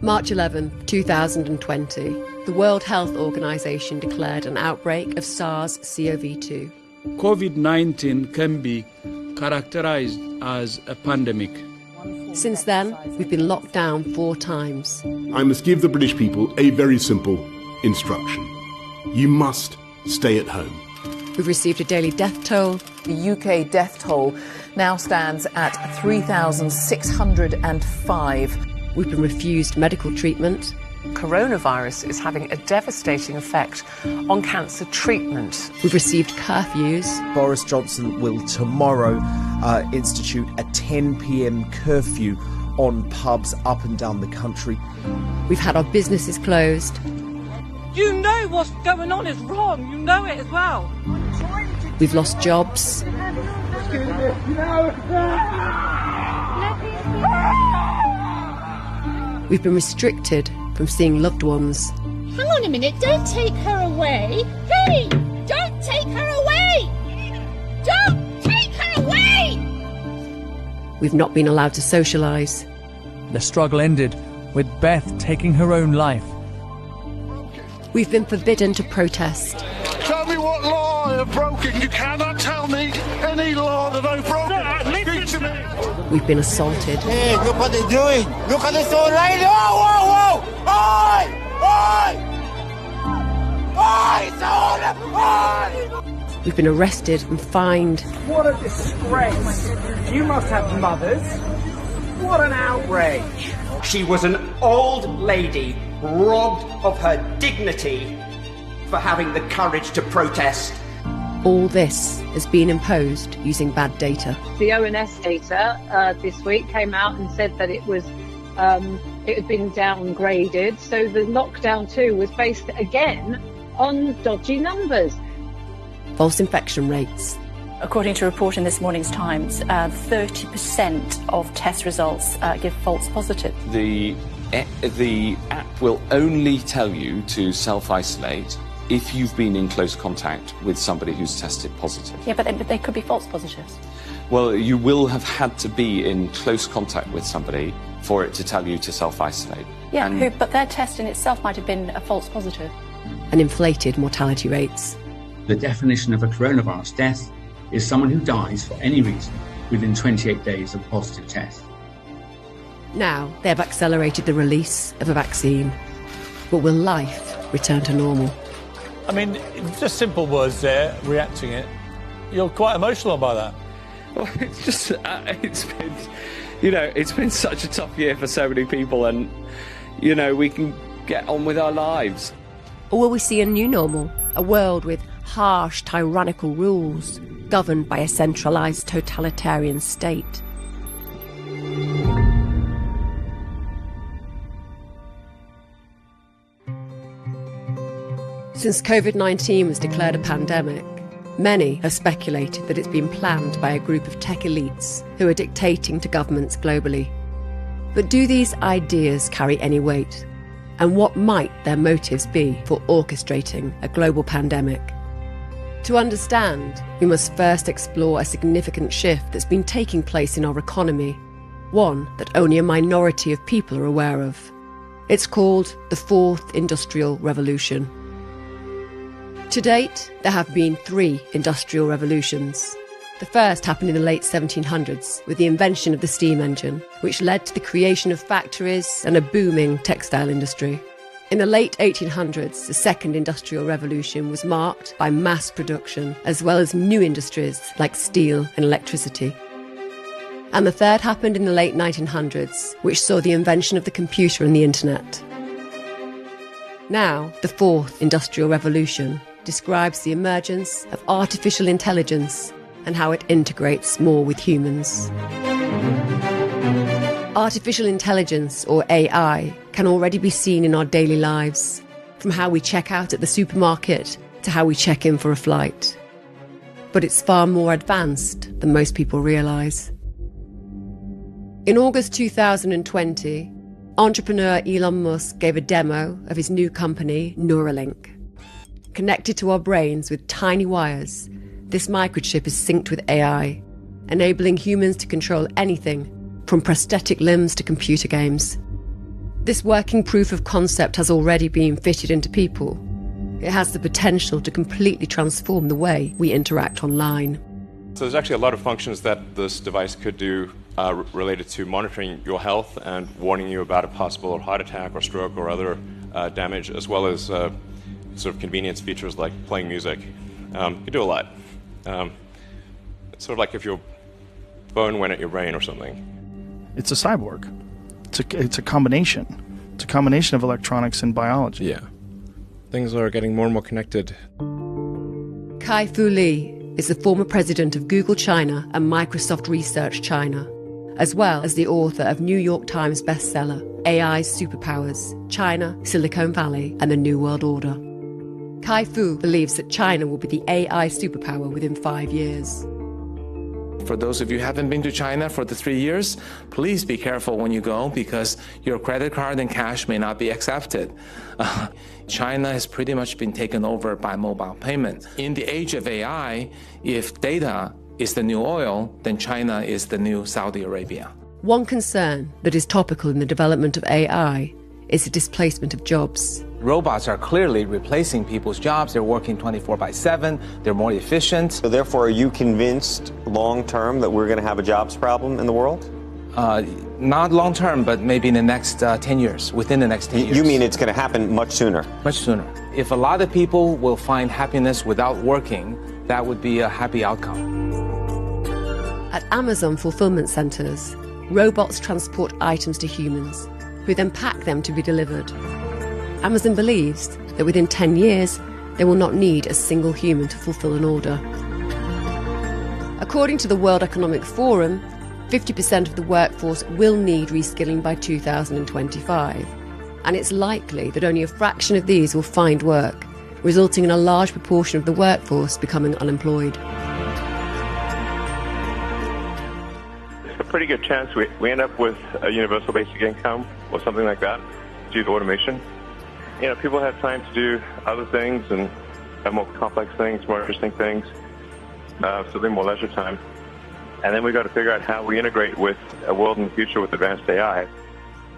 March 11, 2020, the World Health Organization declared an outbreak of SARS-CoV-2. COVID-19 can be characterized as a pandemic. Since then, we've been locked down 4 times. I must give the British people a very simple instruction. You must stay at home. We've received a daily death toll. The UK death toll now stands at 3,605. We've been refused medical treatment. Coronavirus is having a devastating effect on cancer treatment. We've received curfews. Boris Johnson will tomorrow institute a 10 p.m. curfew on pubs up and down the country. We've had our businesses closed. You know what's going on is wrong. You know it as well. We've lost jobs. We've been restricted from seeing loved ones. Hang on a minute, don't take her away. Hey, don't take her away. Don't take her away. We've not been allowed to socialise. The struggle ended with Beth taking her own life. We've been forbidden to protest. Tell me what law I've broken. You cannot tell me any law that I've broken. Speak to me. We've been assaulted. Hey, look what they're doing. Look at this old lady. Oh, whoa, whoa. Oi! Oi! Oi! Oi! We've been arrested and fined. What a disgrace. You must have mothers. What an outrage. She was an old lady robbed of her dignity for having the courage to protest. All this has been imposed using bad data. The ONS data this week came out and said that it had been downgraded. So the lockdown 2 was based again on dodgy numbers. False infection rates. According to a report in this morning's Times, 30% of test results give false positive. The app will only tell you to self-isolate if you've been in close contact with somebody who's tested positive. Yeah, but they could be false positives. Well, you will have had to be in close contact with somebody for it to tell you to self-isolate. Yeah, but their test in itself might have been a false positive. And inflated mortality rates. The definition of a coronavirus death is someone who dies for any reason within 28 days of a positive test. Now they have accelerated the release of a vaccine. But will life return to normal? I mean, just simple words there, reacting it. You're quite emotional by that. Well, it's just, it's been such a tough year for so many people, and, we can get on with our lives. Or will we see a new normal? A world with harsh, tyrannical rules, governed by a centralised totalitarian state? Since COVID-19 was declared a pandemic, many have speculated that it's been planned by a group of tech elites who are dictating to governments globally. But do these ideas carry any weight? And what might their motives be for orchestrating a global pandemic? To understand, we must first explore a significant shift that's been taking place in our economy, one that only a minority of people are aware of. It's called the Fourth Industrial Revolution. To date, there have been 3 industrial revolutions. The first happened in the late 1700s with the invention of the steam engine, which led to the creation of factories and a booming textile industry. In the late 1800s, the second industrial revolution was marked by mass production, as well as new industries like steel and electricity. And the third happened in the late 1900s, which saw the invention of the computer and the internet. Now, the fourth industrial revolution describes the emergence of artificial intelligence and how it integrates more with humans. Artificial intelligence, or AI, can already be seen in our daily lives, from how we check out at the supermarket to how we check in for a flight. But it's far more advanced than most people realise. In August 2020, entrepreneur Elon Musk gave a demo of his new company, Neuralink. Connected to our brains with tiny wires, this microchip is synced with AI, enabling humans to control anything from prosthetic limbs to computer games. This working proof of concept has already been fitted into people. It has the potential to completely transform the way we interact online. So there's actually a lot of functions that this device could do related to monitoring your health and warning you about a possible heart attack or stroke or other damage, as well as sort of convenience features like playing music. You can do a lot. It's sort of like if your phone went at your brain or something. It's a cyborg. It's a combination. It's a combination of electronics and biology. Yeah. Things are getting more and more connected. Kai-Fu Lee is the former president of Google China and Microsoft Research China, as well as the author of New York Times bestseller, AI's Superpowers, China, Silicon Valley, and the New World Order. Kai-Fu believes that China will be the AI superpower within 5 years. For those of you who haven't been to China for the 3 years, please be careful when you go because your credit card and cash may not be accepted. China has pretty much been taken over by mobile payment. In the age of AI, if data is the new oil, then China is the new Saudi Arabia. One concern that is topical in the development of AI is the displacement of jobs. Robots are clearly replacing people's jobs. They're working 24/7. They're more efficient. So therefore, are you convinced long term that we're going to have a jobs problem in the world? Not long term, but maybe in the next 10 years, within the next 10 years. You mean it's going to happen much sooner? Much sooner. If a lot of people will find happiness without working, that would be a happy outcome. At Amazon fulfillment centers, robots transport items to humans, who then pack them to be delivered. Amazon believes that within 10 years, they will not need a single human to fulfill an order. According to the World Economic Forum, 50% of the workforce will need reskilling by 2025, and it's likely that only a fraction of these will find work, resulting in a large proportion of the workforce becoming unemployed. It's a pretty good chance we end up with a universal basic income or something like that due to automation. You know, people have time to do other things and more complex things, more interesting things, so they're more leisure time. And then we've got to figure out how we integrate with a world in the future with advanced AI.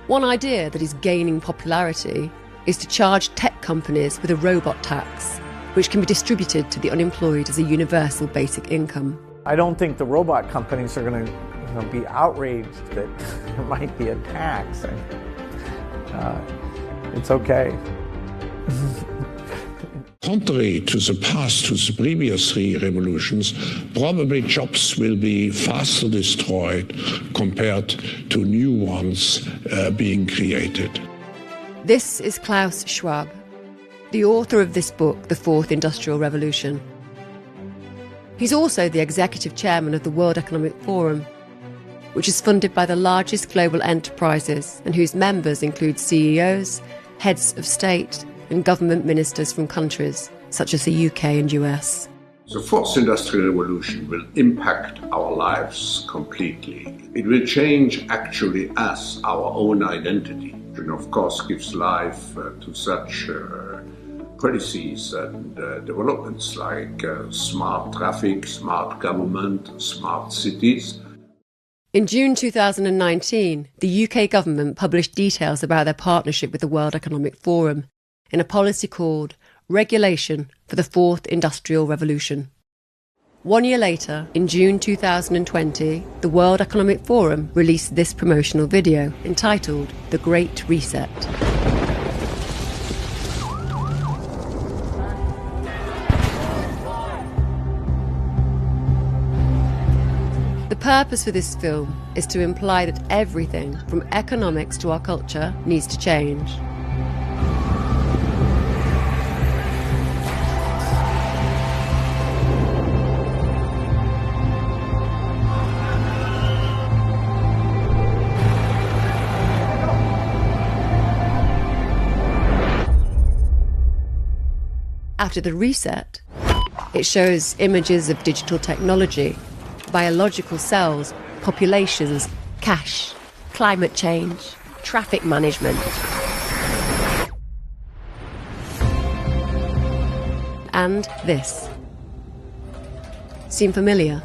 One idea that is gaining popularity is to charge tech companies with a robot tax, which can be distributed to the unemployed as a universal basic income. I don't think the robot companies are going to be outraged that there might be a tax. It's okay. Contrary to the past, to the previous 3 revolutions, probably jobs will be faster destroyed compared to new ones being created. This is Klaus Schwab, the author of this book, The Fourth Industrial Revolution. He's also the executive chairman of the World Economic Forum, which is funded by the largest global enterprises and whose members include CEOs, heads of state, and government ministers from countries such as the UK and US. The fourth industrial revolution will impact our lives completely. It will change actually us, our own identity, and of course gives life to such policies and developments like smart traffic, smart government, smart cities. In June 2019, the UK government published details about their partnership with the World Economic Forum in a policy called Regulation for the Fourth Industrial Revolution. 1 year later, in June 2020, the World Economic Forum released this promotional video entitled The Great Reset. The purpose for this film is to imply that everything from economics to our culture needs to change. After the reset, it shows images of digital technology, biological cells, populations, cash, climate change, traffic management. And this. Seem familiar?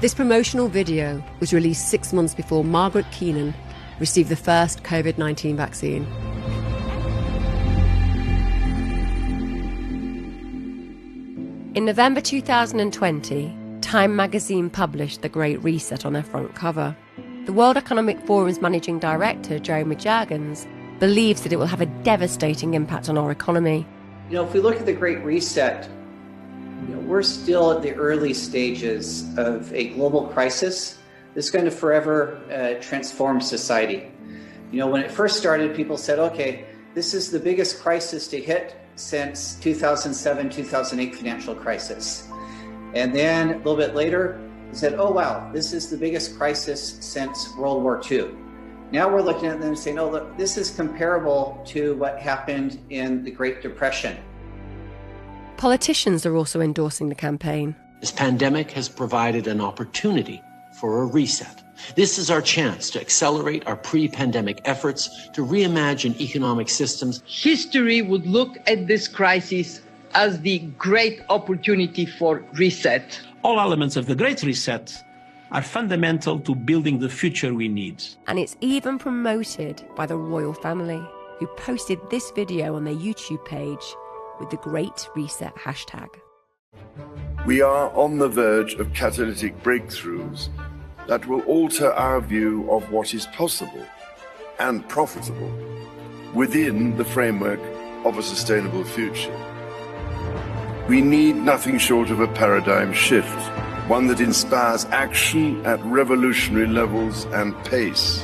This promotional video was released 6 months before Margaret Keenan, received the first COVID-19 vaccine. In November 2020, Time magazine published The Great Reset on their front cover. The World Economic Forum's managing director, Jeremy Jurgens, believes that it will have a devastating impact on our economy. You know, if we look at the Great Reset, we're still at the early stages of a global crisis that's going to forever transform society. You know, when it first started, people said, okay, this is the biggest crisis to hit since 2007-2008 financial crisis. And then a little bit later, they said, oh wow, this is the biggest crisis since World War II. Now we're looking at them and saying, oh look, this is comparable to what happened in the Great Depression. Politicians are also endorsing the campaign. This pandemic has provided an opportunity for a reset. This is our chance to accelerate our pre-pandemic efforts to reimagine economic systems. History would look at this crisis as the great opportunity for reset. All elements of the Great Reset are fundamental to building the future we need. And it's even promoted by the royal family, who posted this video on their YouTube page with the Great Reset hashtag. We are on the verge of catalytic breakthroughs that will alter our view of what is possible and profitable within the framework of a sustainable future. We need nothing short of a paradigm shift, one that inspires action at revolutionary levels and pace.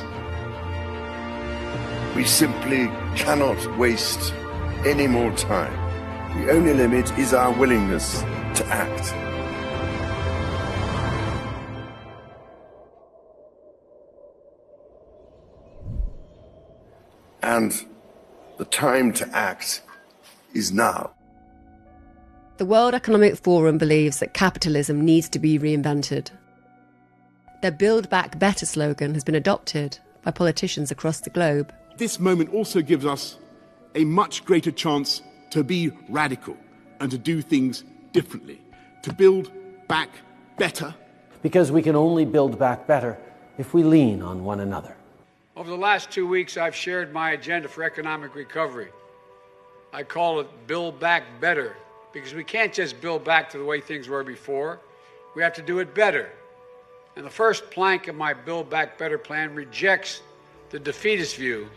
We simply cannot waste any more time. The only limit is our willingness to act. And the time to act is now. The World Economic Forum believes that capitalism needs to be reinvented. Their Build Back Better slogan has been adopted by politicians across the globe. This moment also gives us a much greater chance to be radical and to do things differently, to build back better. Because we can only build back better if we lean on one another. Over the last 2 weeks, I've shared my agenda for economic recovery. I call it Build Back Better, because we can't just build back to the way things were before. We have to do it better. And the first plank of my Build Back Better plan rejects the defeatist view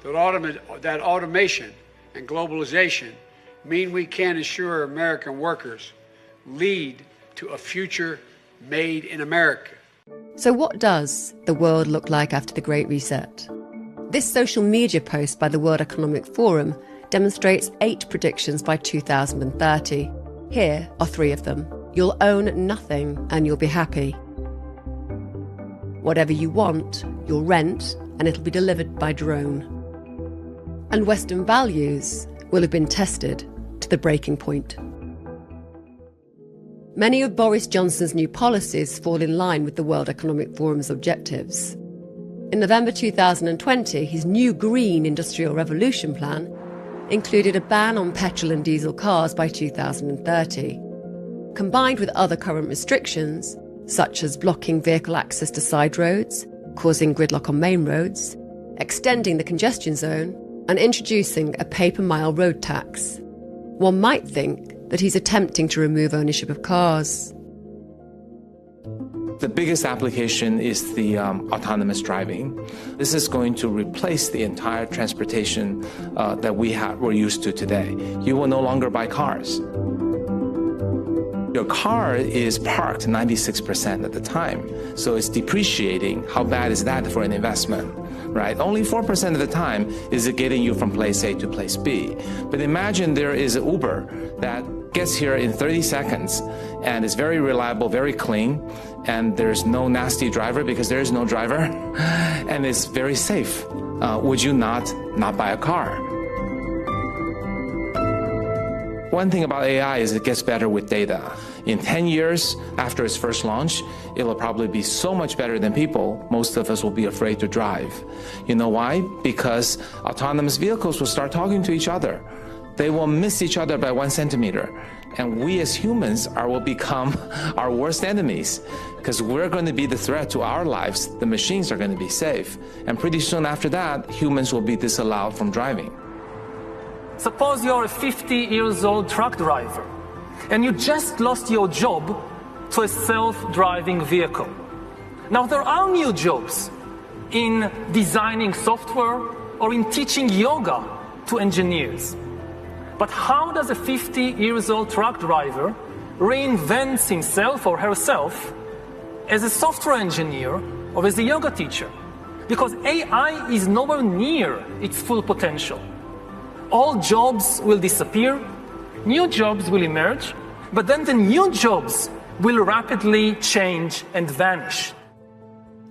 that automation and globalization mean we can ensure American workers lead to a future made in America. So what does the world look like after the Great Reset? This social media post by the World Economic Forum demonstrates 8 predictions by 2030. Here are 3 of them. You'll own nothing and you'll be happy. Whatever you want, you'll rent and it'll be delivered by drone. And Western values will have been tested to the breaking point. Many of Boris Johnson's new policies fall in line with the World Economic Forum's objectives. In November 2020, his new Green Industrial Revolution plan included a ban on petrol and diesel cars by 2030. Combined with other current restrictions, such as blocking vehicle access to side roads, causing gridlock on main roads, extending the congestion zone, and introducing a pay-per-mile road tax, one might think that he's attempting to remove ownership of cars. The biggest application is the autonomous driving. This is going to replace the entire transportation that we're used to today. You will no longer buy cars. Your car is parked 96% of the time, so it's depreciating. How bad is that for an investment, right? Only 4% of the time is it getting you from place A to place B. But imagine there is an Uber that gets here in 30 seconds and is very reliable, very clean, and there's no nasty driver because there is no driver, and it's very safe. Would you not buy a car? One thing about AI is it gets better with data. In 10 years after its first launch, it'll probably be so much better than people, most of us will be afraid to drive. You know why? Because autonomous vehicles will start talking to each other. They will miss each other by 1 centimeter. And we as humans will become our worst enemies because we're going to be the threat to our lives. The machines are going to be safe. And pretty soon after that, humans will be disallowed from driving. Suppose you're a 50-year-old truck driver and you just lost your job to a self-driving vehicle. Now, there are new jobs in designing software or in teaching yoga to engineers. But how does a 50-year-old truck driver reinvent himself or herself as a software engineer or as a yoga teacher? Because AI is nowhere near its full potential. All jobs will disappear, new jobs will emerge, but then the new jobs will rapidly change and vanish.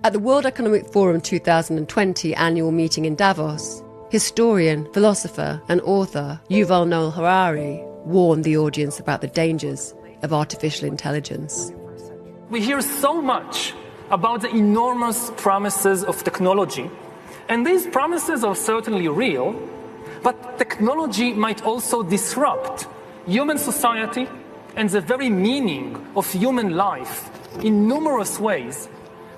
At the World Economic Forum 2020 annual meeting in Davos, historian, philosopher and author Yuval Noah Harari warned the audience about the dangers of artificial intelligence. We hear so much about the enormous promises of technology, and these promises are certainly real, but technology might also disrupt human society and the very meaning of human life in numerous ways,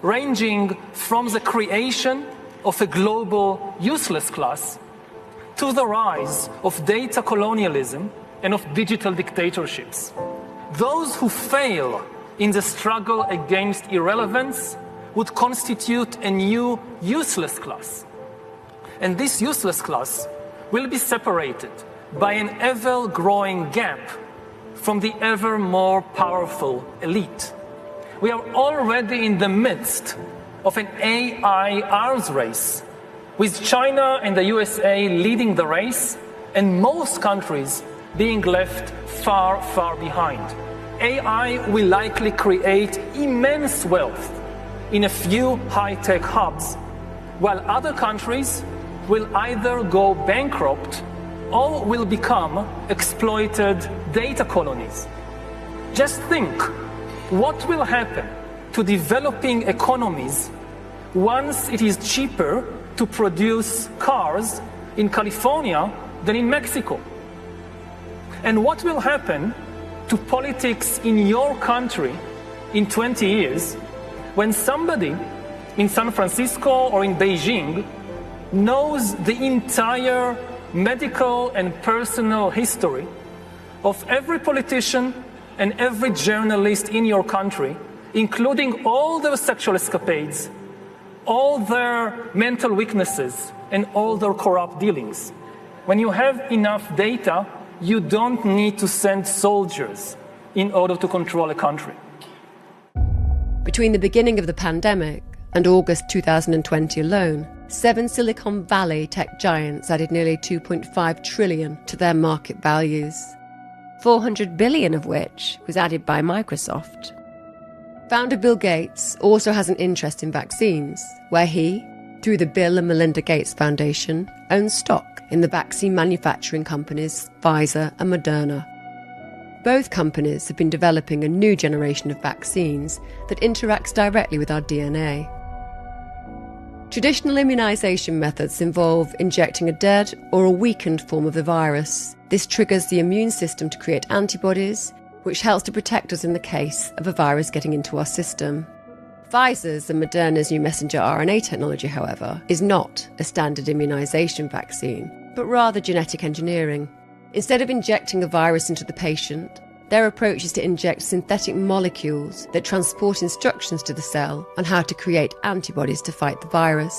ranging from the creation of a global useless class to the rise of data colonialism and of digital dictatorships. Those who fail in the struggle against irrelevance would constitute a new useless class. And this useless class will be separated by an ever-growing gap from the ever more powerful elite. We are already in the midst of an AI arms race, with China and the USA leading the race, and most countries being left far, far behind. AI will likely create immense wealth in a few high-tech hubs, while other countries will either go bankrupt or will become exploited data colonies. Just think, what will happen to developing economies once it is cheaper to produce cars in California than in Mexico? And what will happen to politics in your country in 20 years when somebody in San Francisco or in Beijing knows the entire medical and personal history of every politician and every journalist in your country, including all their sexual escapades, all their mental weaknesses, and all their corrupt dealings? When you have enough data, you don't need to send soldiers in order to control a country. Between the beginning of the pandemic and August 2020 alone, 7 Silicon Valley tech giants added nearly $2.5 trillion to their market values, $400 billion of which was added by Microsoft. Founder Bill Gates also has an interest in vaccines, where he, through the Bill and Melinda Gates Foundation, owns stock in the vaccine manufacturing companies Pfizer and Moderna. Both companies have been developing a new generation of vaccines that interacts directly with our DNA. Traditional immunisation methods involve injecting a dead or a weakened form of the virus. This triggers the immune system to create antibodies, which helps to protect us in the case of a virus getting into our system. Pfizer's and Moderna's new messenger RNA technology, however, is not a standard immunisation vaccine, but rather genetic engineering. Instead of injecting a virus into the patient, their approach is to inject synthetic molecules that transport instructions to the cell on how to create antibodies to fight the virus.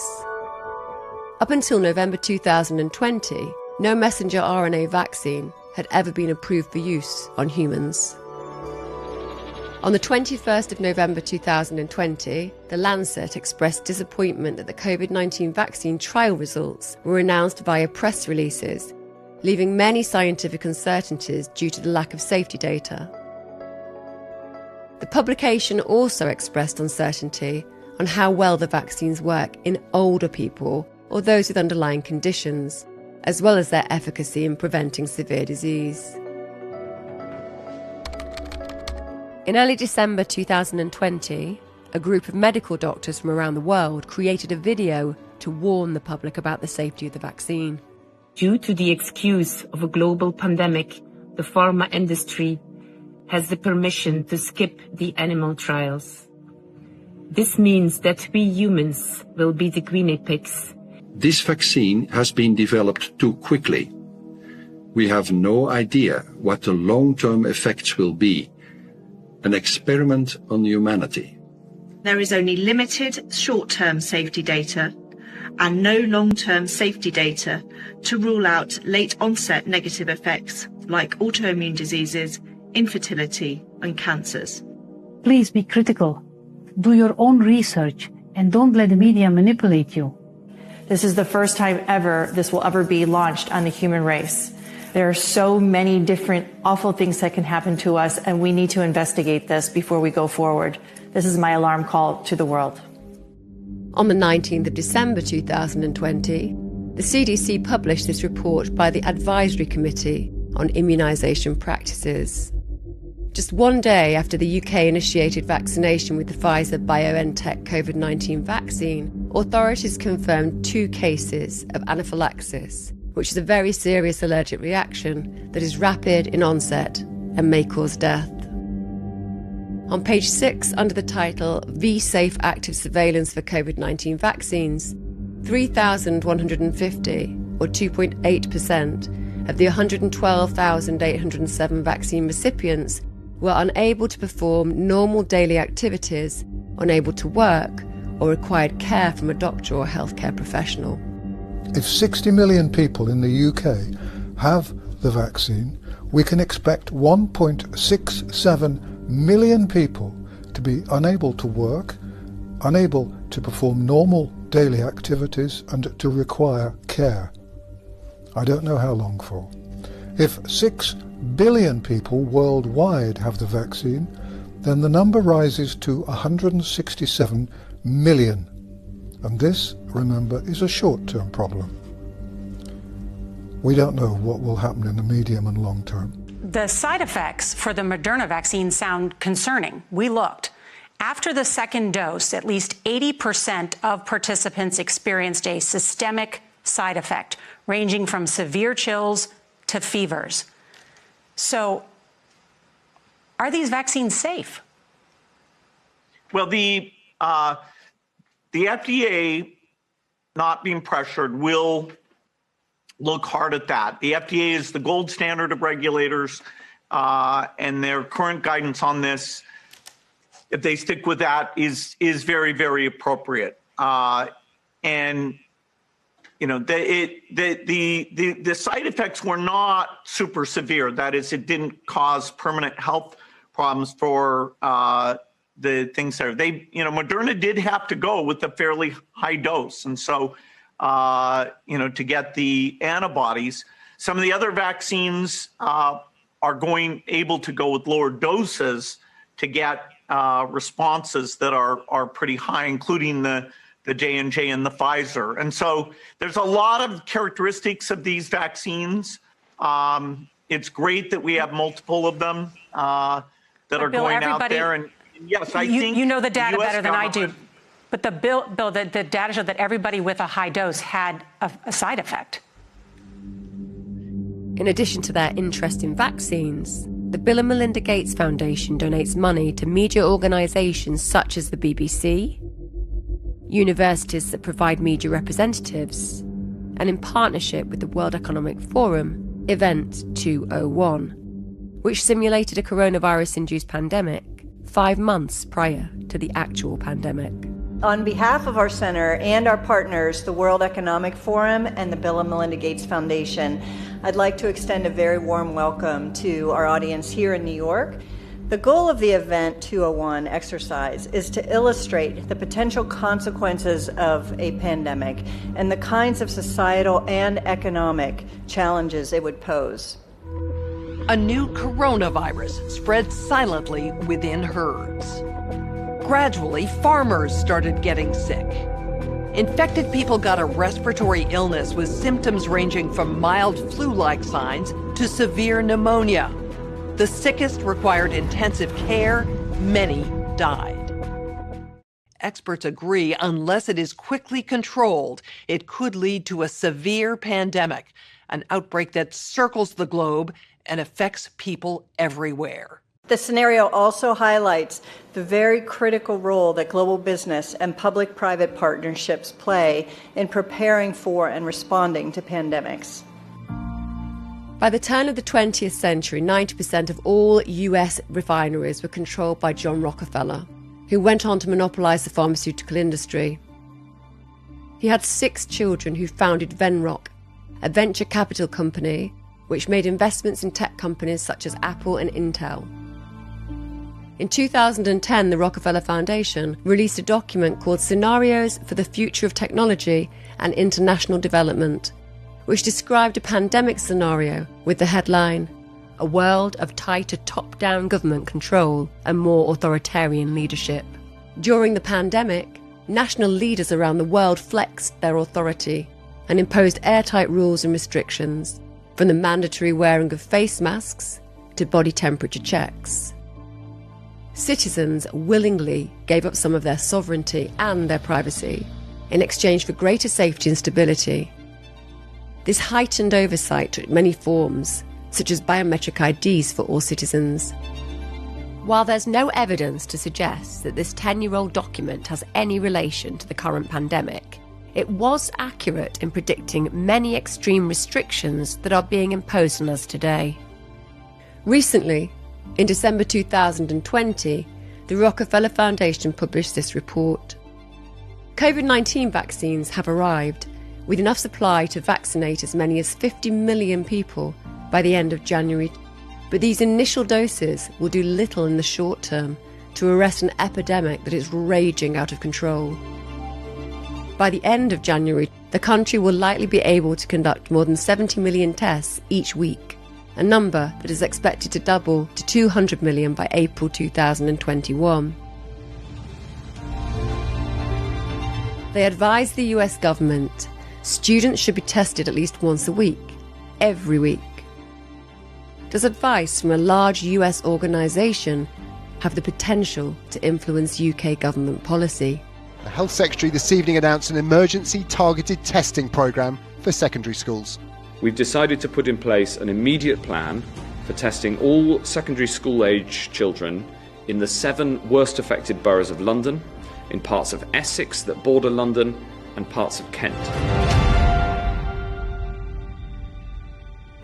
Up until November 2020, no messenger RNA vaccine had ever been approved for use on humans. On the 21st of November 2020, The Lancet expressed disappointment that the COVID-19 vaccine trial results were announced via press releases, leaving many scientific uncertainties due to the lack of safety data. The publication also expressed uncertainty on how well the vaccines work in older people or those with underlying conditions, as well as their efficacy in preventing severe disease. In early December 2020, a group of medical doctors from around the world created a video to warn the public about the safety of the vaccine. Due to the excuse of a global pandemic, the pharma industry has the permission to skip the animal trials. This means that we humans will be the guinea pigs. This vaccine has been developed too quickly. We have no idea what the long-term effects will be. An experiment on humanity. There is only limited short-term safety data and no long-term safety data to rule out late-onset negative effects like autoimmune diseases, infertility, and cancers. Please be critical. Do your own research and don't let the media manipulate you. This is the first time ever this will ever be launched on the human race. There are so many different awful things that can happen to us, and we need to investigate this before we go forward. This is my alarm call to the world. On the 19th of December 2020, the CDC published this report by the Advisory Committee on Immunisation Practices. Just one day after the UK initiated vaccination with the Pfizer-BioNTech COVID-19 vaccine, authorities confirmed 2 cases of anaphylaxis, which is a very serious allergic reaction that is rapid in onset and may cause death. On page 6, under the title V-Safe Active Surveillance for COVID-19 Vaccines, 3,150, or 2.8%, of the 112,807 vaccine recipients were unable to perform normal daily activities, unable to work, or required care from a doctor or healthcare professional. If 60 million people in the UK have the vaccine, we can expect 1.67 million people to be unable to work, unable to perform normal daily activities, and to require care. I don't know how long for. If 6 billion people worldwide have the vaccine, then the number rises to 167 million. And this, remember, is a short-term problem. We don't know what will happen in the medium and long term. The side effects for the Moderna vaccine sound concerning. We looked. After the second dose, at least 80% of participants experienced a systemic side effect, ranging from severe chills to fevers. So, are these vaccines safe? Well, the FDA, not being pressured, will look hard at that. The FDA is the gold standard of regulators, and their current guidance on this, if they stick with that, is very, very appropriate. And you know, the side effects were not super severe. That is, it didn't cause permanent health problems for the things there. Moderna did have to go with a fairly high dose, and so to get the antibodies. Some of the other vaccines are able to go with lower doses to get responses that are pretty high, including the J&J and the Pfizer. And so there's a lot of characteristics of these vaccines. It's great that we have multiple of them that are Bill, going out there. And yes, I think you know the data better than I do. But the data showed that everybody with a high dose had a side effect. In addition to their interest in vaccines, the Bill and Melinda Gates Foundation donates money to media organisations such as the BBC, universities that provide media representatives, and in partnership with the World Economic Forum, Event 201, which simulated a coronavirus-induced pandemic 5 months prior to the actual pandemic. On behalf of our center and our partners, the World Economic Forum and the Bill and Melinda Gates Foundation, I'd like to extend a very warm welcome to our audience here in New York. The goal of the Event 201 exercise is to illustrate the potential consequences of a pandemic and the kinds of societal and economic challenges it would pose. A new coronavirus spread silently within herds. Gradually, farmers started getting sick. Infected people got a respiratory illness with symptoms ranging from mild flu-like signs to severe pneumonia. The sickest required intensive care. Many died. Experts agree unless it is quickly controlled, it could lead to a severe pandemic, an outbreak that circles the globe and affects people everywhere. The scenario also highlights the very critical role that global business and public-private partnerships play in preparing for and responding to pandemics. By the turn of the 20th century, 90% of all US refineries were controlled by John Rockefeller, who went on to monopolise the pharmaceutical industry. He had 6 children who founded Venrock, a venture capital company which made investments in tech companies such as Apple and Intel. In 2010, the Rockefeller Foundation released a document called Scenarios for the Future of Technology and International Development, which described a pandemic scenario with the headline, "A world of tighter top-down government control and more authoritarian leadership." During the pandemic, national leaders around the world flexed their authority and imposed airtight rules and restrictions, from the mandatory wearing of face masks to body temperature checks. Citizens willingly gave up some of their sovereignty and their privacy in exchange for greater safety and stability. This heightened oversight took many forms, such as biometric IDs for all citizens. While there's no evidence to suggest that this 10-year-old document has any relation to the current pandemic, it was accurate in predicting many extreme restrictions that are being imposed on us today. Recently, in December 2020, the Rockefeller Foundation published this report. COVID-19 vaccines have arrived, with enough supply to vaccinate as many as 50 million people by the end of January. But these initial doses will do little in the short term to arrest an epidemic that is raging out of control. By the end of January, the country will likely be able to conduct more than 70 million tests each week, a number that is expected to double to 200 million by April 2021. They advised the US government students should be tested at least once a week, every week. Does advice from a large US organisation have the potential to influence UK government policy? The Health Secretary this evening announced an emergency targeted testing programme for secondary schools. We've decided to put in place an immediate plan for testing all secondary school-age children in the 7 worst affected boroughs of London, in parts of Essex that border London, and parts of Kent.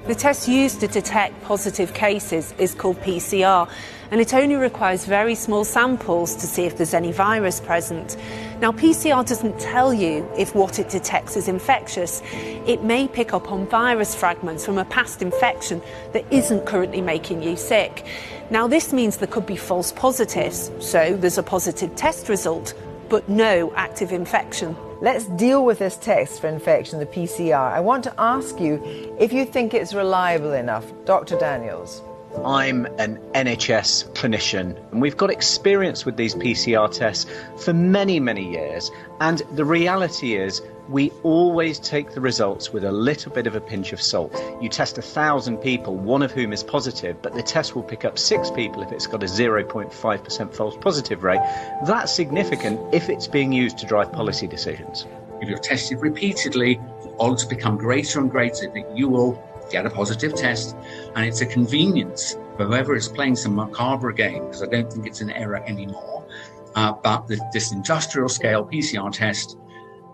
The test used to detect positive cases is called PCR, and it only requires very small samples to see if there's any virus present. Now, PCR doesn't tell you if what it detects is infectious. It may pick up on virus fragments from a past infection that isn't currently making you sick. Now, this means there could be false positives, so there's a positive test result, but no active infection. Let's deal with this test for infection, the PCR. I want to ask you if you think it's reliable enough. Dr. Daniels. I'm an NHS clinician, and we've got experience with these PCR tests for many, many years. And the reality is we always take the results with a little bit of a pinch of salt. You test 1,000 people, one of whom is positive, but the test will pick up 6 people if it's got a 0.5% false positive rate. That's significant if it's being used to drive policy decisions. If you're tested repeatedly, the odds become greater and greater that you will get a positive test, and it's a convenience for whoever is playing some macabre game, because I don't think it's an error anymore. But this industrial scale PCR test,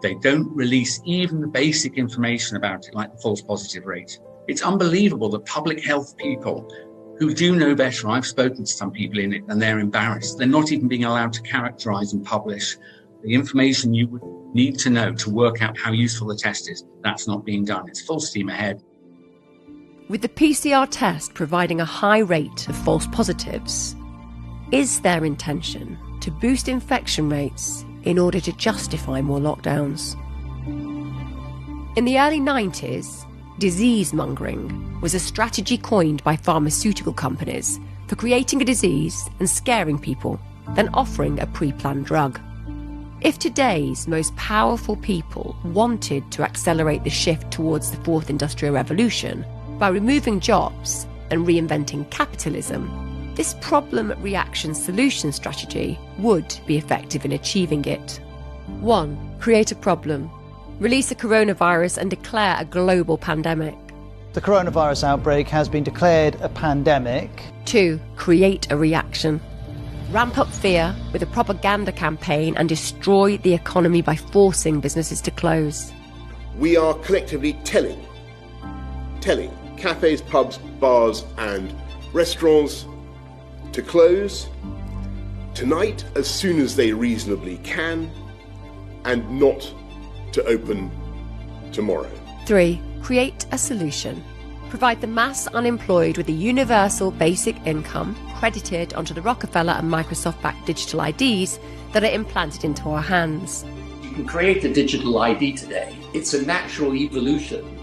they don't release even the basic information about it, like the false positive rate. It's unbelievable that public health people who do know better, I've spoken to some people in it, and they're embarrassed. They're not even being allowed to characterize and publish the information you would need to know to work out how useful the test is. That's not being done. It's full steam ahead. With the PCR test providing a high rate of false positives, is their intention to boost infection rates in order to justify more lockdowns? In the early 90s, disease mongering was a strategy coined by pharmaceutical companies for creating a disease and scaring people, then offering a pre-planned drug. If today's most powerful people wanted to accelerate the shift towards the 4th Industrial Revolution by removing jobs and reinventing capitalism, this problem reaction solution strategy would be effective in achieving it. 1. Create a problem. Release a coronavirus and declare a global pandemic. The coronavirus outbreak has been declared a pandemic. 2. Create a reaction. Ramp up fear with a propaganda campaign and destroy the economy by forcing businesses to close. We are collectively telling cafes, pubs, bars and restaurants to close tonight as soon as they reasonably can and not to open tomorrow. 3. Create a solution. Provide the mass unemployed with a universal basic income credited onto the Rockefeller and Microsoft-backed digital IDs that are implanted into our hands. You can create a digital ID today. It's a natural evolution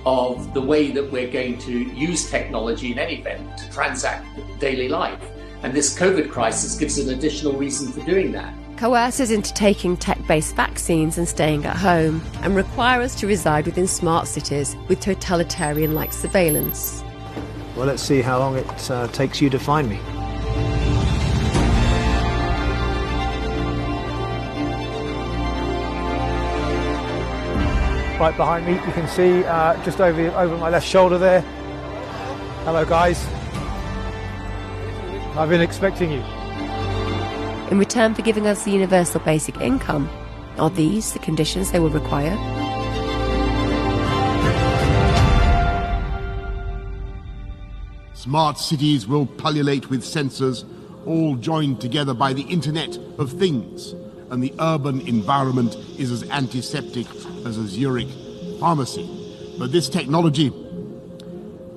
of the way that we're going to use technology in any event to transact daily life. And this COVID crisis gives an additional reason for doing that. Coerce us into taking tech-based vaccines and staying at home, and require us to reside within smart cities with totalitarian-like surveillance. Well, let's see how long it takes you to find me. Right behind me, you can see just over my left shoulder there. Hello, guys. I've been expecting you. In return for giving us the universal basic income, are these the conditions they will require? Smart cities will pullulate with sensors, all joined together by the Internet of Things, and the urban environment is as antiseptic as a Zurich pharmacy. But this technology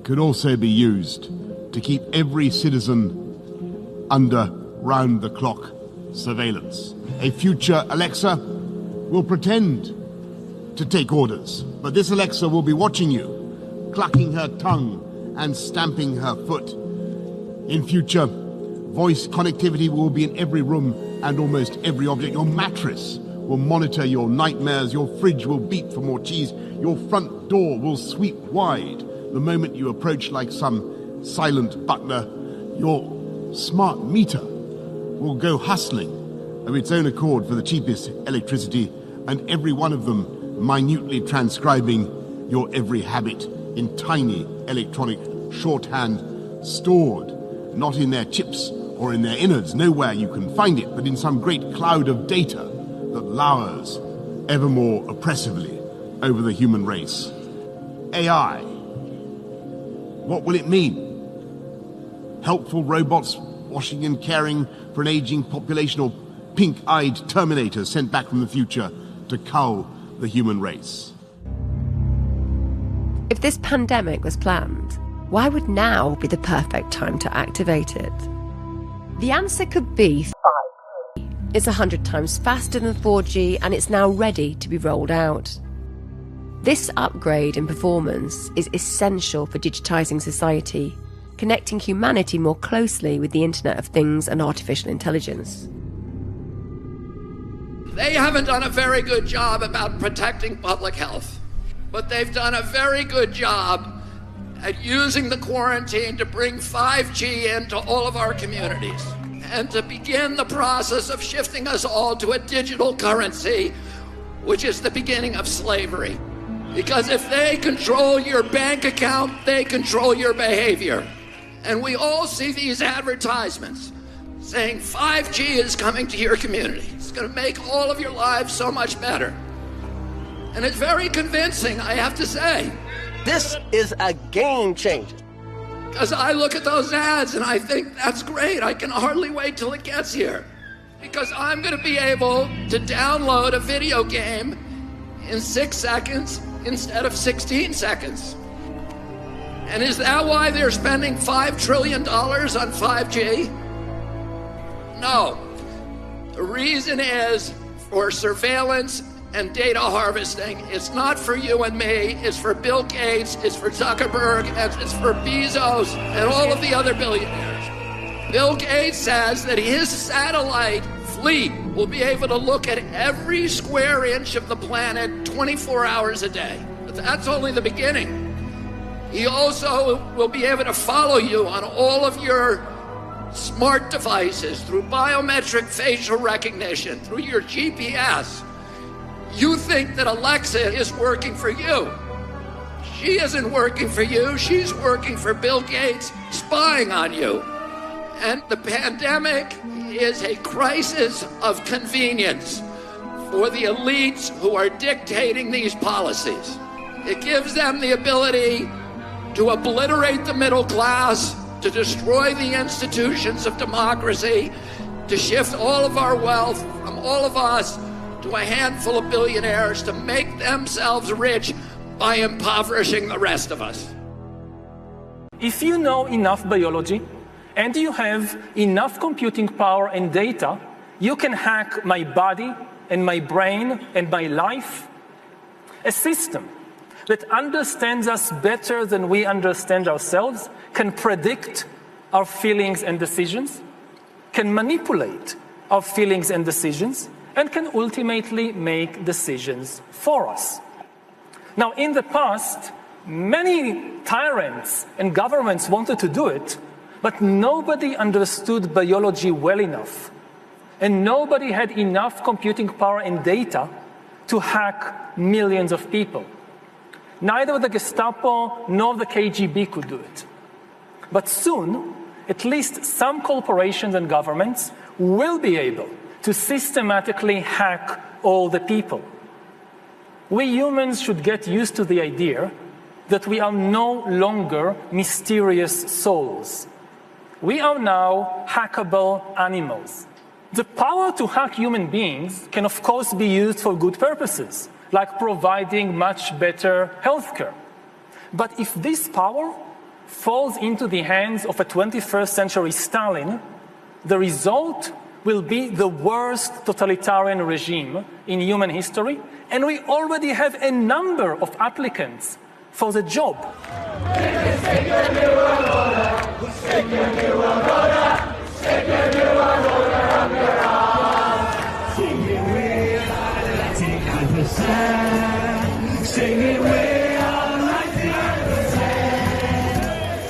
could also be used to keep every citizen under round-the-clock surveillance. A future Alexa will pretend to take orders, but this Alexa will be watching you, clucking her tongue and stamping her foot. In future, voice connectivity will be in every room and almost every object. Your mattress will monitor your nightmares, your fridge will beep for more cheese, your front door will sweep wide the moment you approach like some silent butler. Your smart meter will go hustling of its own accord for the cheapest electricity, and every one of them minutely transcribing your every habit in tiny electronic shorthand, stored not in their chips or in their innards, nowhere you can find it, but in some great cloud of data that lowers ever more oppressively over the human race. AI. What will it mean? Helpful robots washing and caring for an aging population, or pink-eyed Terminators sent back from the future to cull the human race? If this pandemic was planned, why would now be the perfect time to activate it? The answer could be 5G. It's 100 times faster than 4G, and it's now ready to be rolled out. This upgrade in performance is essential for digitising society, connecting humanity more closely with the Internet of Things and artificial intelligence. They haven't done a very good job about protecting public health, but they've done a very good job at using the quarantine to bring 5G into all of our communities and to begin the process of shifting us all to a digital currency, which is the beginning of slavery. Because if they control your bank account, they control your behavior. And we all see these advertisements saying 5G is coming to your community. It's going to make all of your lives so much better. And it's very convincing, I have to say. This is a game changer. Because I look at those ads and I think, that's great. I can hardly wait till it gets here. Because I'm going to be able to download a video game in 6 seconds instead of 16 seconds. And is that why they're spending $5 trillion on 5G? No. The reason is for surveillance and data harvesting. It's not for you and me. It's for Bill Gates, it's for Zuckerberg, and it's for Bezos and all of the other billionaires. Bill Gates says that his satellite fleet will be able to look at every square inch of the planet 24 hours a day. But that's only the beginning. He also will be able to follow you on all of your smart devices through biometric facial recognition, through your GPS. You think that Alexa is working for you. She isn't working for you, she's working for Bill Gates, spying on you. And the pandemic is a crisis of convenience for the elites who are dictating these policies. It gives them the ability to obliterate the middle class, to destroy the institutions of democracy, to shift all of our wealth from all of us to a handful of billionaires to make themselves rich by impoverishing the rest of us. If you know enough biology and you have enough computing power and data, you can hack my body and my brain and my life. A system that understands us better than we understand ourselves, can predict our feelings and decisions, can manipulate our feelings and decisions, and can ultimately make decisions for us. Now, in the past, many tyrants and governments wanted to do it, but nobody understood biology well enough, and nobody had enough computing power and data to hack millions of people. Neither the Gestapo nor the KGB could do it. But soon, at least some corporations and governments will be able to systematically hack all the people. We humans should get used to the idea that we are no longer mysterious souls. We are now hackable animals. The power to hack human beings can, of course, be used for good purposes, like providing much better healthcare. But if this power falls into the hands of a 21st century Stalin, the result will be the worst totalitarian regime in human history, and we already have a number of applicants for the job.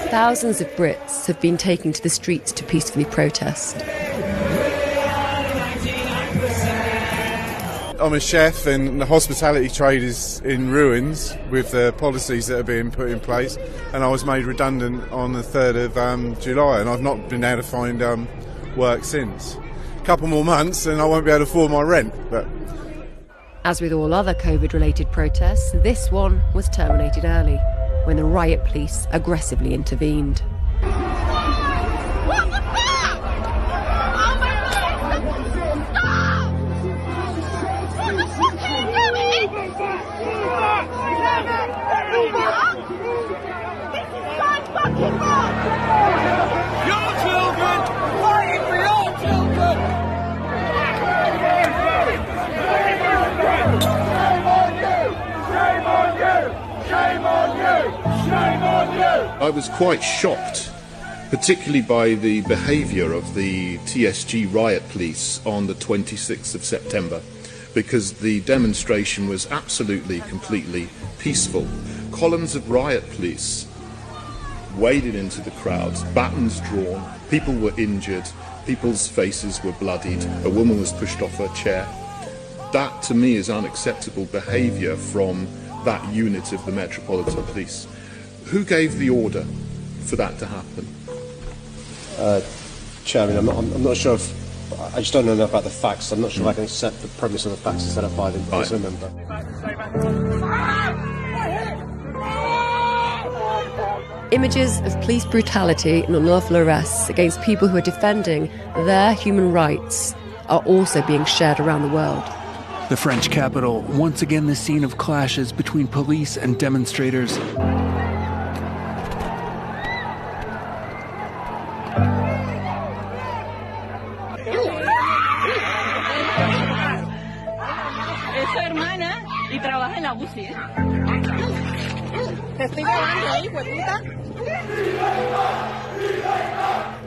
Thousands of Brits have been taken to the streets to peacefully protest. I'm a chef and the hospitality trade is in ruins with the policies that are being put in place, and I was made redundant on the 3rd of July and I've not been able to find work since. A couple more months and I won't be able to afford my rent. But as with all other COVID-related protests, this one was terminated early when the riot police aggressively intervened. I was quite shocked, particularly by the behaviour of the TSG riot police on the 26th of September, because the demonstration was absolutely, completely peaceful. Columns of riot police waded into the crowds, batons drawn, people were injured, people's faces were bloodied, a woman was pushed off her chair. That, to me, is unacceptable behaviour from that unit of the Metropolitan Police. Who gave the order for that to happen? Chairman, I'm not sure if... I just don't know enough about the facts. I'm not sure if I can accept the premise of the facts set up by the council member. Images of police brutality and unlawful arrests against people who are defending their human rights are also being shared around the world. The French capital, once again the scene of clashes between police and demonstrators.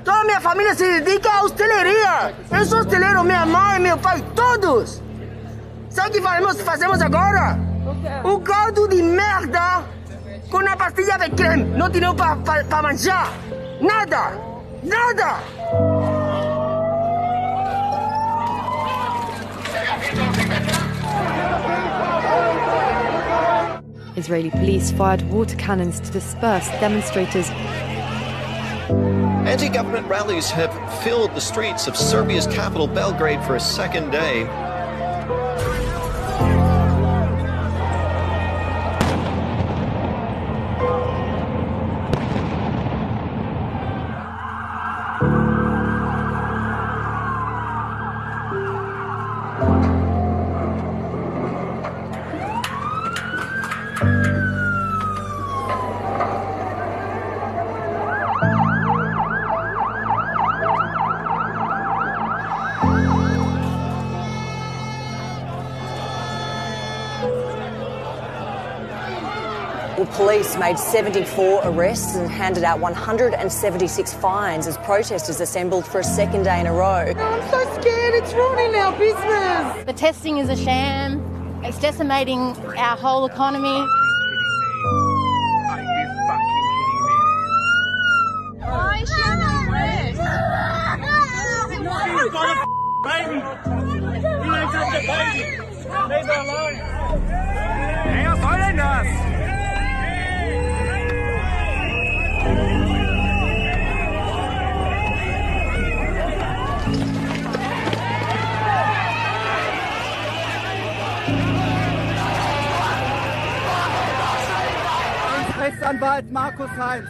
Toda minha família se dedica à hosteleria. Eu sou hosteleiro, minha mãe, meu pai, todos. Sabe o que fazemos agora? Um caldo de merda com uma pastilha de creme. Não tinham para manjar. Nada. Nada. Israeli police fired water cannons to disperse demonstrators. Anti-government rallies have filled the streets of Serbia's capital, Belgrade, for a second day. Police made 74 arrests and handed out 176 fines as protesters assembled for a second day in a row. I'm so scared, it's ruining our business. The testing is a sham. It's decimating our whole economy. Are you fucking kidding me? Why should I rest? You got a baby. You ain't got the baby. Leave her alone. Ellos folgen us. Rechtsanwalt Markus Heinz.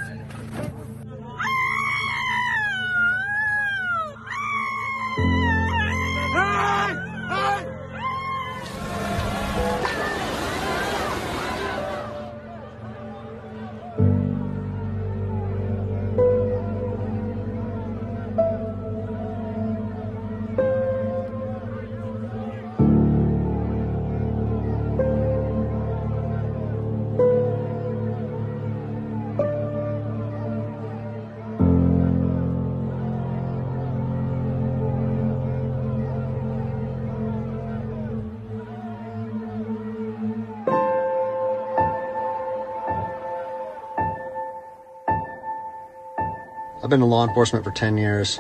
I've been in law enforcement for 10 years.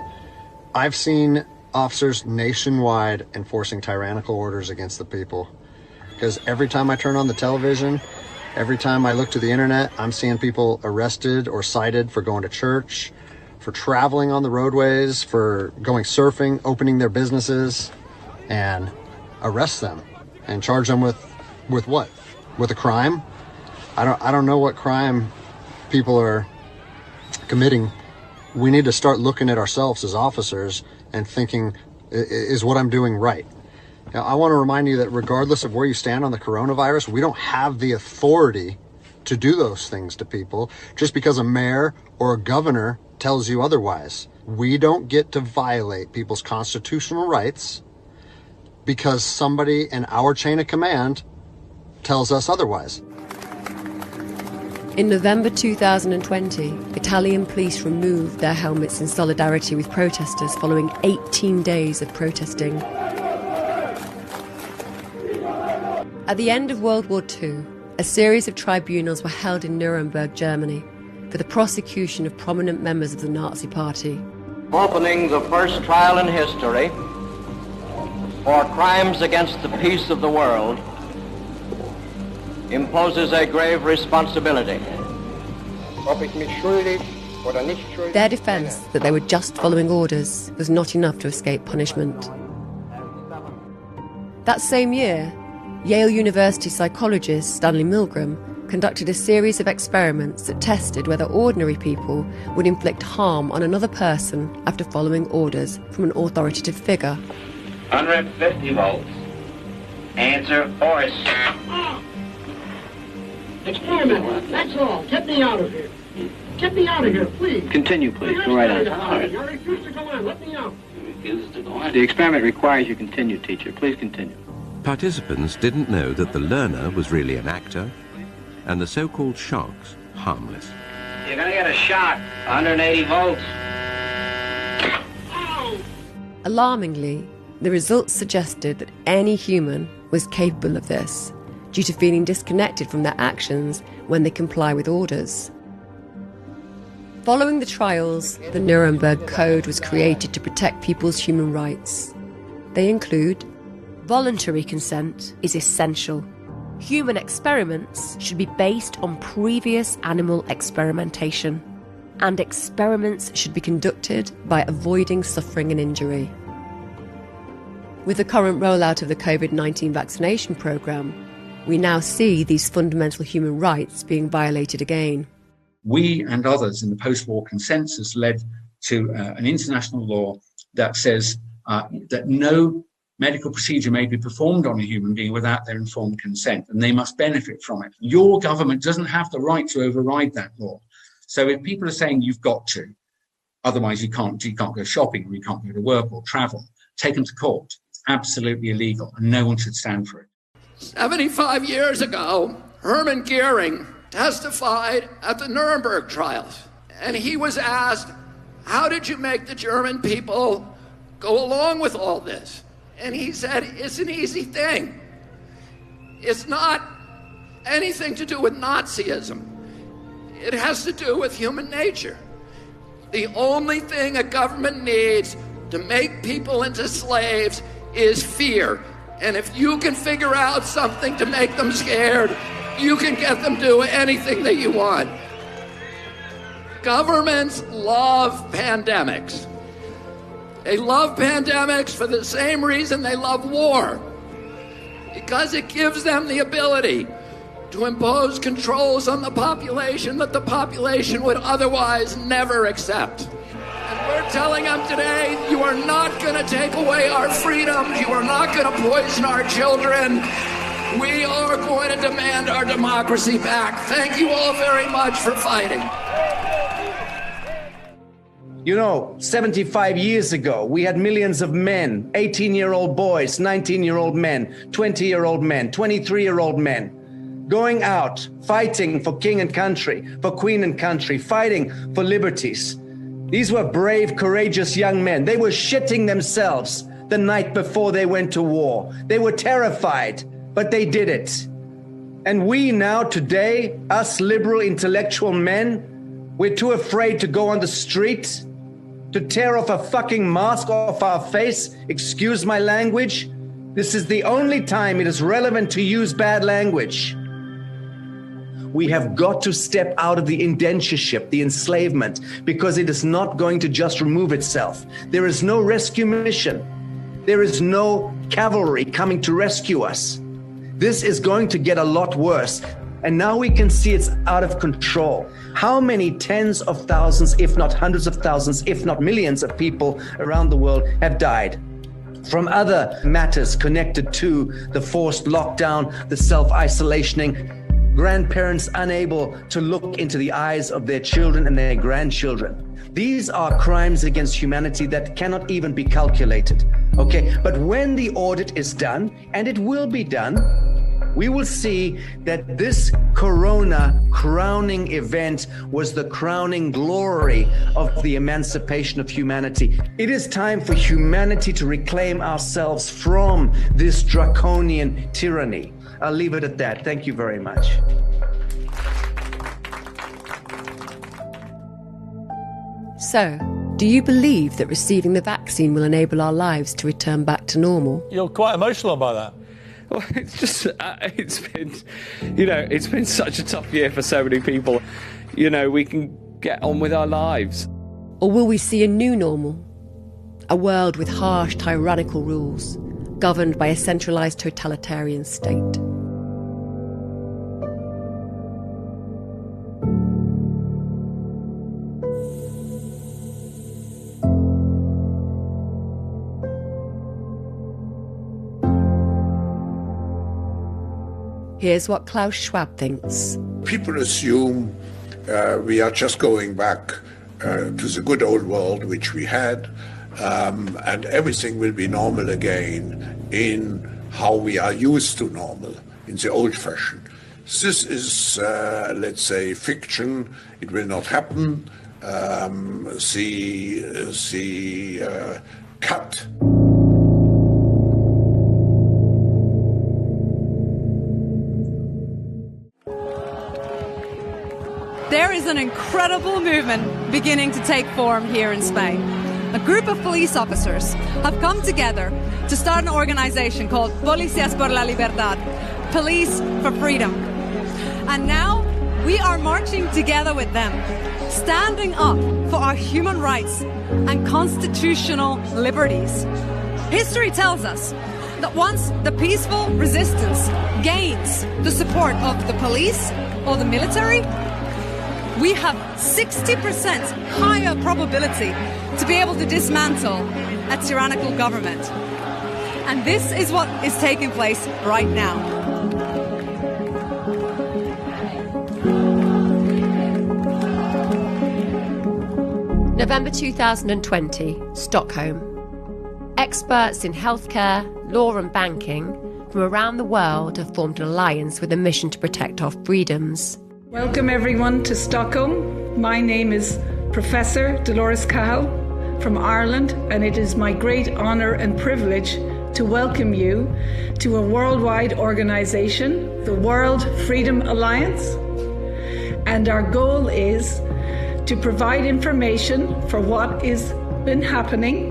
I've seen officers nationwide enforcing tyrannical orders against the people. Because every time I turn on the television, every time I look to the internet, I'm seeing people arrested or cited for going to church, for traveling on the roadways, for going surfing, opening their businesses, and arrest them and charge them with what? With a crime? I don't know what crime people are committing. We need to start looking at ourselves as officers and thinking, is what I'm doing right? Now, I want to remind you that regardless of where you stand on the coronavirus, we don't have the authority to do those things to people just because a mayor or a governor tells you otherwise. We don't get to violate people's constitutional rights because somebody in our chain of command tells us otherwise. In November 2020, Italian police removed their helmets in solidarity with protesters following 18 days of protesting. At the end of World War II, a series of tribunals were held in Nuremberg, Germany, for the prosecution of prominent members of the Nazi Party. Opening the first trial in history for crimes against the peace of the world imposes a grave responsibility. Their defense that they were just following orders was not enough to escape punishment. That same year, Yale University psychologist Stanley Milgram conducted a series of experiments that tested whether ordinary people would inflict harm on another person after following orders from an authoritative figure. 150 volts. Answer, force. Experiment, that's all. Get me out of here. Get me out of here, please. Continue, please. Go right on. I refuse to go on. Let me out. The experiment requires you continue, teacher. Please continue. Participants didn't know that the learner was really an actor and the so-called shocks harmless. You're gonna get a shock. 180 volts. Alarmingly, the results suggested that any human was capable of this, due to feeling disconnected from their actions when they comply with orders. Following the trials, the Nuremberg Code was created to protect people's human rights. They include voluntary consent is essential. Human experiments should be based on previous animal experimentation, and experiments should be conducted by avoiding suffering and injury. With the current rollout of the COVID-19 vaccination programme, we now see these fundamental human rights being violated again. We and others in the post-war consensus led to an international law that says that no medical procedure may be performed on a human being without their informed consent, and they must benefit from it. Your government doesn't have the right to override that law. So if people are saying you've got to, otherwise you can't go shopping, or you can't go to work or travel, take them to court. It's absolutely illegal, and no one should stand for it. 75 years ago, Hermann Goering testified at the Nuremberg trials, and he was asked, how did you make the German people go along with all this? And he said, it's an easy thing. It's not anything to do with Nazism. It has to do with human nature. The only thing a government needs to make people into slaves is fear. And if you can figure out something to make them scared, you can get them to do anything that you want. Governments love pandemics. They love pandemics for the same reason they love war, because it gives them the ability to impose controls on the population that the population would otherwise never accept. And we're telling them today, you are not going to take away our freedoms, you are not going to poison our children. We are going to demand our democracy back. Thank you all very much for fighting. You know, 75 years ago, we had millions of men, 18-year-old boys, 19-year-old men, 20-year-old men, 23-year-old men, going out, fighting for king and country, for queen and country, fighting for liberties. These were brave, courageous young men. They were shitting themselves the night before they went to war. They were terrified, but they did it. And we now, today, us liberal intellectual men, we're too afraid to go on the street, to tear off a fucking mask off our face. Excuse my language. This is the only time it is relevant to use bad language. We have got to step out of the indentureship, the enslavement, because it is not going to just remove itself. There is no rescue mission. There is no cavalry coming to rescue us. This is going to get a lot worse. And now we can see it's out of control. How many tens of thousands, if not hundreds of thousands, if not millions of people around the world have died from other matters connected to the forced lockdown, the self-isolationing, grandparents unable to look into the eyes of their children and their grandchildren. These are crimes against humanity that cannot even be calculated, okay? But when the audit is done, and it will be done, we will see that this Corona crowning event was the crowning glory of the emancipation of humanity. It is time for humanity to reclaim ourselves from this draconian tyranny. I'll leave it at that. Thank you very much. So, do you believe that receiving the vaccine will enable our lives to return back to normal? You're quite emotional about that. Well, it's just, it's been such a tough year for so many people. You know, we can get on with our lives. Or will we see a new normal? A world with harsh, tyrannical rules, governed by a centralised totalitarian state. Here's what Klaus Schwab thinks. People assume we are just going back to the good old world which we had, and everything will be normal again in how we are used to normal, in the old fashion. This is, let's say, fiction. It will not happen. Cut. There is an incredible movement beginning to take form here in Spain. A group of police officers have come together to start an organization called Policías por la Libertad, Police for Freedom. And now we are marching together with them, standing up for our human rights and constitutional liberties. History tells us that once the peaceful resistance gains the support of the police or the military, we have 60% higher probability to be able to dismantle a tyrannical government. And this is what is taking place right now. November 2020, Stockholm. Experts in healthcare, law and banking from around the world have formed an alliance with a mission to protect our freedoms. Welcome everyone to Stockholm. My name is Professor Dolores Cahill from Ireland, and it is my great honour and privilege to welcome you to a worldwide organisation, the World Freedom Alliance. And our goal is to provide information for what has been happening,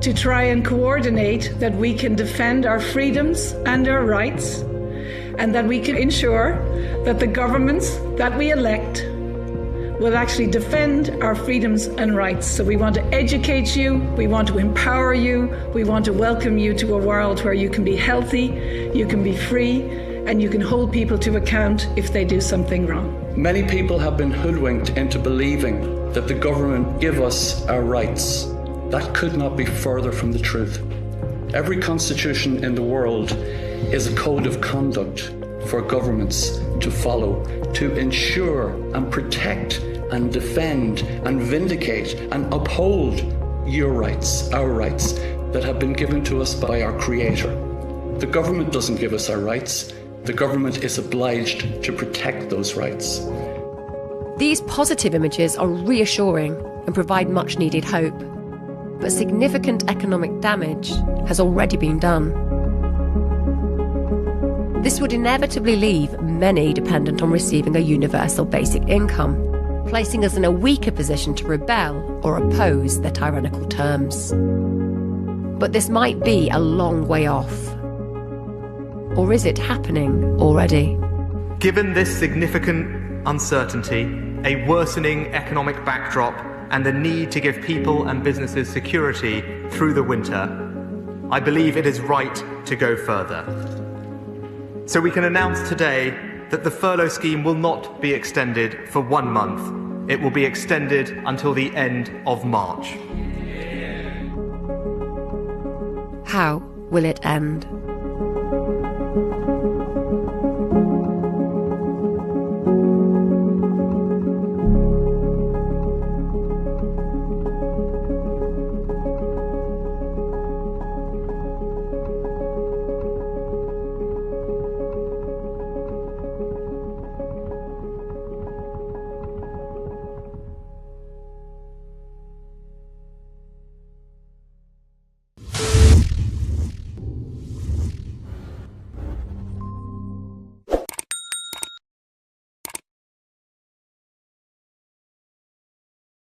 to try and coordinate that we can defend our freedoms and our rights, and that we can ensure that the governments that we elect will actually defend our freedoms and rights. So we want to educate you, we want to empower you, we want to welcome you to a world where you can be healthy, you can be free, and you can hold people to account if they do something wrong. Many people have been hoodwinked into believing that the government give us our rights. That could not be further from the truth. Every constitution in the world is a code of conduct for governments to follow, to ensure and protect and defend and vindicate and uphold your rights, our rights, that have been given to us by our Creator. The government doesn't give us our rights. The government is obliged to protect those rights. These positive images are reassuring and provide much needed hope. But significant economic damage has already been done. This would inevitably leave many dependent on receiving a universal basic income, placing us in a weaker position to rebel or oppose their tyrannical terms. But this might be a long way off. Or is it happening already? Given this significant uncertainty, a worsening economic backdrop, and the need to give people and businesses security through the winter, I believe it is right to go further. So we can announce today that the furlough scheme will not be extended for 1 month. It will be extended until the end of March. How will it end?